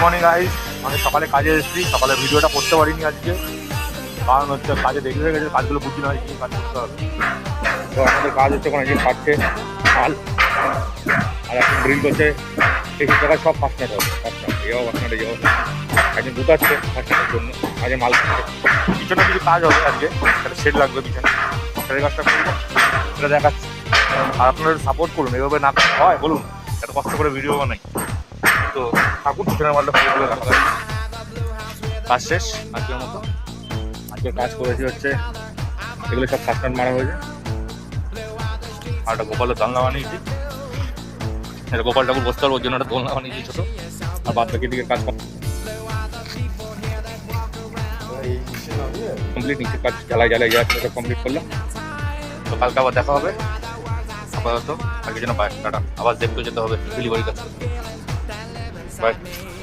Morning guys, আমি সকালে কাজে এসেছি। সকালে ভিডিওটা করতে পারিনি আজকে, কারণ হচ্ছে কাজে দেরি হয়ে গেছে। কাজগুলো বুঝি না কি কাজ করতে হবে। তো আমাদের কাজ হচ্ছে ওখানে যে কাটছে মাল, আর এখন ড্রিল করছে। এই জায়গায় সব ফার্স্টনার হবে, ফার্স্টনার যাও ফার্স্টনারে যাও। একজন ঢুকাচ্ছে ফার্স্টনারের জন্য, কাজে মাল খাচ্ছে। পিছনে কিছু কাজ হবে আজকে, একটা শেড লাগবে পিছনে, সেটার কাজটা করবো, সেটা দেখাচ্ছি। আর আপনারা সাপোর্ট করুন, এভাবে না হয় বলুন, এত কষ্ট করে ভিডিও বানাই। তো ঠাকুর পিছনের মালটা ফুলগুলো দেখা যায়। কাজ শেষ আজকের মতো। আজকে কাজ করেছি হচ্ছে এগুলো সব ফার্স্টনার মারা হয়েছে। আর একটা গোপালের দোলনা বানিয়েছি, এটা গোপাল ঠাকুর বসতে পারবো ওর জন্য একটা দোলনা বানিয়েছি ছোটো। আর বাদ বাকি দিকে কাজ কমপ্লিট, নিচে কাজ জ্বালাই যা সব কমপ্লিট করলাম। তো কালকে আবার দেখা হবে। আপাতত আজকের জন্য বাই, টাটা। আবার দেখতে যেতে হবে ডেলিভারি কাছে। বাই।